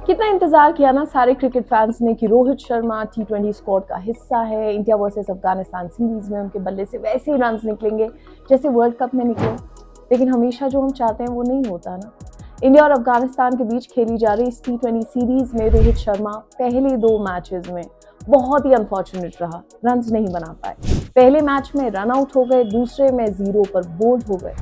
कितना इंतजार किया ना सारे क्रिकेट फैंस ने कि रोहित शर्मा T20 स्क्वाड का हिस्सा है। इंडिया वर्सेस अफगानिस्तान सीरीज में उनके बल्ले से वैसे ही रन्स निकलेंगे जैसे वर्ल्ड कप में निकले, लेकिन हमेशा जो हम चाहते हैं वो नहीं होता ना। इंडिया और अफगानिस्तान के बीच खेली जा रही इस T20 सीरीज में रोहित शर्मा पहले 2 मैचेस में बहुत ही अनफॉर्चुनेट रहा, रन्स नहीं बना पाए। पहले मैच में रन आउट हो गए, दूसरे में 0 पर बोल्ड हो गए।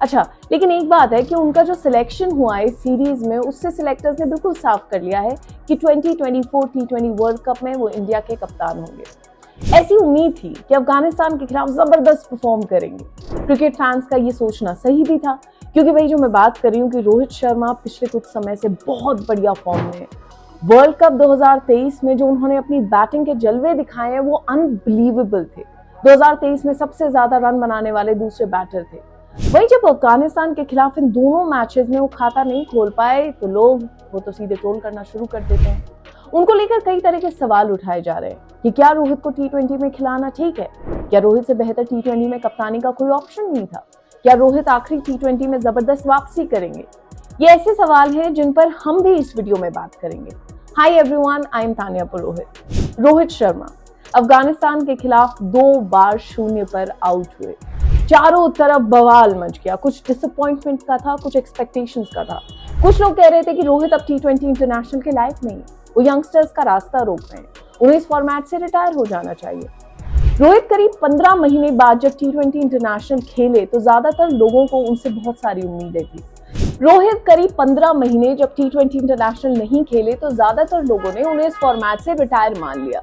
अच्छा, लेकिन एक बात है कि उनका जो सिलेक्शन हुआ है इस सीरीज में, उससे सिलेक्टर्स ने बिल्कुल साफ कर लिया है कि 2024 T20 वर्ल्ड कप में वो इंडिया के कप्तान होंगे। ऐसी उम्मीद थी कि अफगानिस्तान के खिलाफ जबरदस्त परफॉर्म करेंगे। क्रिकेट फैंस का ये सोचना सही भी था, क्योंकि भाई जो मैं बात कर रही हूँ कि रोहित शर्मा पिछले कुछ समय से बहुत बढ़िया फॉर्म में है। वर्ल्ड कप 2023 में जो उन्होंने अपनी बैटिंग के जलवे दिखाए हैं वो अनबिलीवेबल थे। 2023 में सबसे ज्यादा रन बनाने वाले दूसरे बैटर थे। वहीं जब अफगानिस्तान के खिलाफ इन दोनों मैचेस में वो खाता नहीं खोल पाए तो लोग वो तो सीधे ट्रोल करना शुरू कर देते हैं। उनको लेकर कई तरह के सवाल उठाए जा रहे हैं कि क्या रोहित को T20 में खिलाना ठीक है, क्या रोहित से बेहतर T20 में कप्तानी का कोई ऑप्शन नहीं था, क्या रोहित आखिरी T20 में जबरदस्त वापसी करेंगे। ये ऐसे सवाल हैं जिन पर हम भी इस वीडियो में बात करेंगे। Hi everyone, I am Tania Purohit. Rohit Sharma Afghanistan के खिलाफ 2 बार 0 पर आउट हुए। चारों तरफ बवाल मच गया, कुछ डिसअपॉइंटमेंट का था, कुछ एक्सपेक्टेशंस का था। कुछ लोग कह रहे थे कि रोहित अब T20 इंटरनेशनल के लायक नहीं है, वो यंगस्टर्स का रास्ता रोक रहे हैं, उन्हें इस फॉर्मेट से रिटायर हो जाना चाहिए। रोहित करीब 15 महीने बाद जब T20 इंटरनेशनल खेले तो ज्यादातर लोगों को उनसे बहुत सारी उम्मीदें थी। रोहित करीब 15 महीने जब T20 इंटरनेशनल नहीं खेले तो ज्यादातर लोगों ने उन्हें इस फॉर्मेट से रिटायर मान लिया,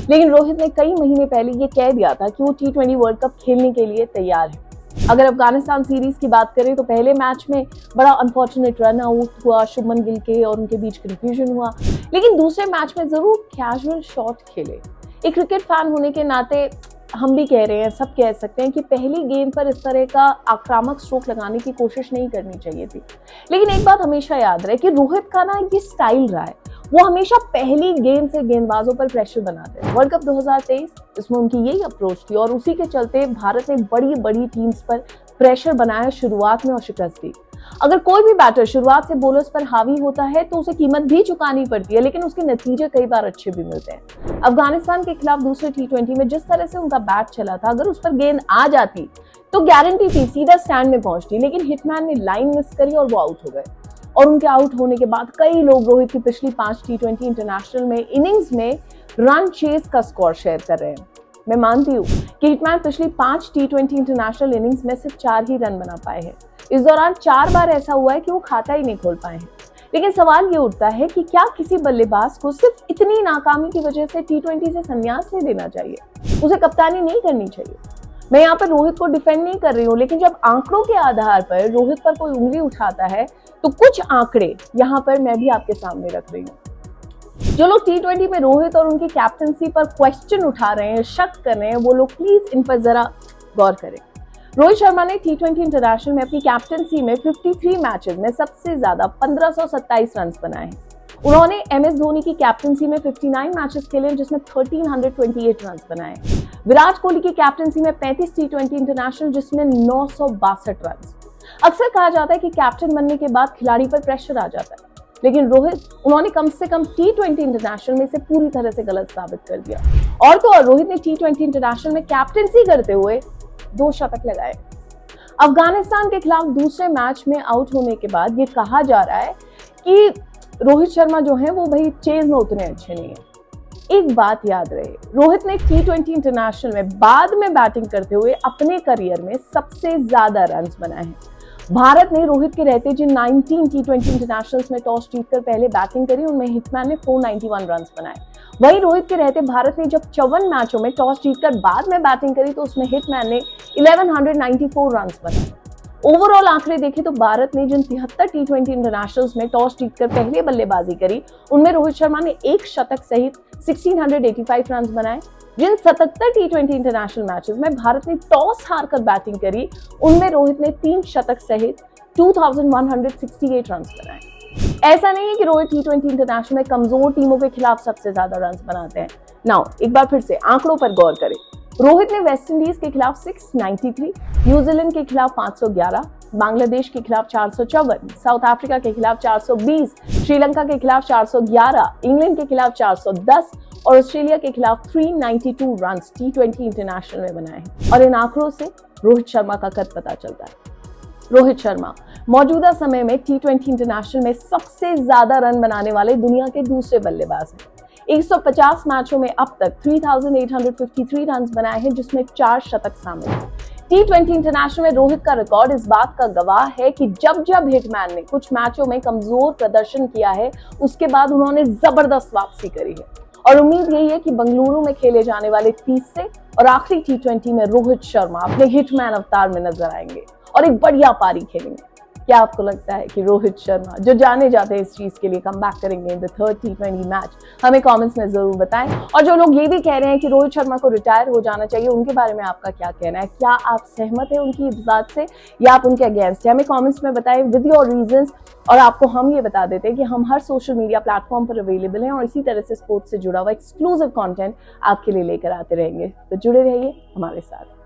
लेकिन रोहित ने कई महीने पहले ये कह दिया था कि वो T20 वर्ल्ड कप खेलने के लिए तैयार है। अगर अफगानिस्तान सीरीज की बात करें तो पहले मैच में बड़ा अनफॉर्चुनेट रन आउट हुआ शुभमन गिल के और उनके बीच कंफ्यूजन हुआ, लेकिन दूसरे मैच में जरूर कैजुअल शॉट खेले। एक क्रिकेट फैन होने के नाते हम भी कह रहे हैं, सब कह सकते हैं कि पहली गेंद पर इस तरह का आक्रामक स्ट्रोक लगाने की कोशिश नहीं करनी चाहिए थी। लेकिन एक बात हमेशा याद रहे कि रोहित का ना ये स्टाइल रहा है, वो हमेशा पहली गेंद से गेंदबाजों पर प्रेशर बनाते हैं। वर्ल्ड कप 2023 इसमें उनकी यही अप्रोच थी और उसी के चलते भारत ने बड़ी बड़ी टीम्स पर प्रेशर बनाया शुरुआत में और शिकस्त दी। अगर कोई भी बैटर शुरुआत से बॉलर्स पर हावी होता है तो उसे कीमत भी चुकानी पड़ती है, लेकिन उसके नतीजे कई बार अच्छे भी मिलते हैं। अफगानिस्तान के खिलाफ दूसरे T20 में जिस तरह से उनका बैट चला था, अगर उस पर गेंद आ जाती तो गारंटी थी सीधा स्टैंड में पहुंचती, लेकिन हिटमैन ने लाइन मिस करी और वो आउट हो गए। और उनके आउट होने के बाद कई लोग रोहित की पिछली 5 T20 इंटरनेशनल में इनिंग्स में रन चेस का स्कोर शेयर कर रहे हैं। मैं मानती हूँ कि हिटमैन पिछली 5 T20 इंटरनेशनल इनिंग्स में सिर्फ 4 ही रन बना पाए हैं। इस दौरान 4 बार ऐसा हुआ है कि वो खाता ही नहीं खोल पाए हैं। लेकिन सवाल ये उठता है कि क्या किसी बल्लेबाज को सिर्फ इतनी नाकामी की वजह से T20 से संन्यास ले लेना चाहिए, उसे कप्तानी नहीं करनी चाहिए। मैं यहाँ पर रोहित को डिफेंड नहीं कर रही हूँ, लेकिन जब आंकड़ों के आधार पर रोहित पर कोई उंगली उठाता है तो कुछ आंकड़े यहाँ पर मैं भी आपके सामने रख रही हूँ। जो लोग T20 में रोहित और उनकी कैप्टनसी पर क्वेश्चन उठा रहे हैं, शक कर रहे हैं, वो लोग प्लीज इन पर जरा गौर करें। रोहित शर्मा ने T20 इंटरनेशनल में अपनी कैप्टनसी में 53 मैचेस में सबसे ज्यादा 1527 रन बनाए हैं। उन्होंने MS धोनी की कैप्टनसी में 59 मैचेस खेले जिसमें 1328 रन बनाए। विराट कोहली की कैप्टनसी में 35 T20 इंटरनेशनल जिसमें 962 रन। अक्सर कहा जाता है कि कैप्टन बनने के बाद खिलाड़ी पर प्रेशर आ जाता है, लेकिन रोहित उन्होंने कम से कम T20 इंटरनेशनल में इसे पूरी तरह से गलत साबित कर दिया। और तो और रोहित ने T20 इंटरनेशनल में कैप्टनसी करते हुए 2 शतक लगाए। अफगानिस्तान के खिलाफ दूसरे मैच में आउट होने के बाद ये कहा जा रहा है कि रोहित शर्मा जो है वो भाई चेज में उतने अच्छे नहीं है। एक बात याद रहे, रोहित ने T20 इंटरनेशनल में बाद में बैटिंग करते हुए अपने करियर में सबसे ज्यादा रन्स बनाए हैं। भारत ने रोहित के रहते जिन 19 T20 इंटरनेशनल्स में टॉस जीतकर पहले बैटिंग करी, उनमें हिटमैन ने 491 रन्स बनाए। वहीं रोहित के रहते भारत ने जब 54 मैचों में टॉस जीतकर बाद में बैटिंग करी तो उसमें हिटमैन ने 1194 रन्स बनाए। ओवरऑल आंकड़े देखें तो भारत ने जिन 73 T20 इंटरनेशनल्स में टॉस जीतकर पहले बल्लेबाजी करी, उनमें रोहित शर्मा ने 1 शतक सहित 1685 रन बनाए। जिन 77 T20 इंटरनेशनल मैचेस में भारत ने टॉस हारकर बैटिंग करी, उनमें रोहित ने 3 शतक सहित 2168 रन बनाए। ऐसा नहीं है कि रोहित T20 इंटरनेशनल में कमजोर टीमों के खिलाफ सबसे ज्यादा रन बनाते हैं। नाउ एक बार फिर से आंकड़ों पर गौर करें। रोहित ने वेस्ट इंडीज के खिलाफ 693, न्यूजीलैंड के खिलाफ 511, बांग्लादेश के खिलाफ 454, साउथ अफ्रीका के खिलाफ 420, श्रीलंका के खिलाफ 411, इंग्लैंड के खिलाफ 410 और ऑस्ट्रेलिया के खिलाफ 392 रन T20 इंटरनेशनल में बनाए हैं। और इन आंकड़ों से रोहित शर्मा का कद पता चलता है। रोहित शर्मा मौजूदा समय में T20 इंटरनेशनल में सबसे ज्यादा रन बनाने वाले दुनिया के दूसरे बल्लेबाज हैं। 150 मैचों में अब तक 3,853 रन बनाए हैं, जिसमें 4 शतक शामिल हैं। T20 इंटरनेशनल में रोहित का रिकॉर्ड इस बात का गवाह है कि जब जब हिटमैन ने कुछ मैचों में कमजोर प्रदर्शन किया है, उसके बाद उन्होंने जबरदस्त वापसी करी है। और उम्मीद यही है कि बेंगलुरु में खेले जाने वाले तीसरे और आखिरी T20 में रोहित शर्मा अपने हिटमैन अवतार में नजर आएंगे और एक बढ़िया पारी खेलेंगे। क्या आपको लगता है कि रोहित शर्मा, जो जाने जाते हैं इस चीज के लिए, कम बैक करेंगे in the third T20 match? हमें कमेंट्स में जरूर बताएं। और जो लोग ये भी कह रहे हैं कि रोहित शर्मा को रिटायर हो जाना चाहिए, उनके बारे में आपका क्या कहना है? क्या आप सहमत हैं उनकी इस बात से या आप उनके अगेंस्ट हैं? हमें कमेंट्स में बताएं विद योर रीजंस। और आपको हम ये बता देते हैं कि हम हर सोशल मीडिया प्लेटफॉर्म पर अवेलेबल हैं और इसी तरह से स्पोर्ट्स से जुड़ा हुआ एक्सक्लूसिव कंटेंट आपके लिए लेकर आते रहेंगे। तो जुड़े रहिए हमारे साथ।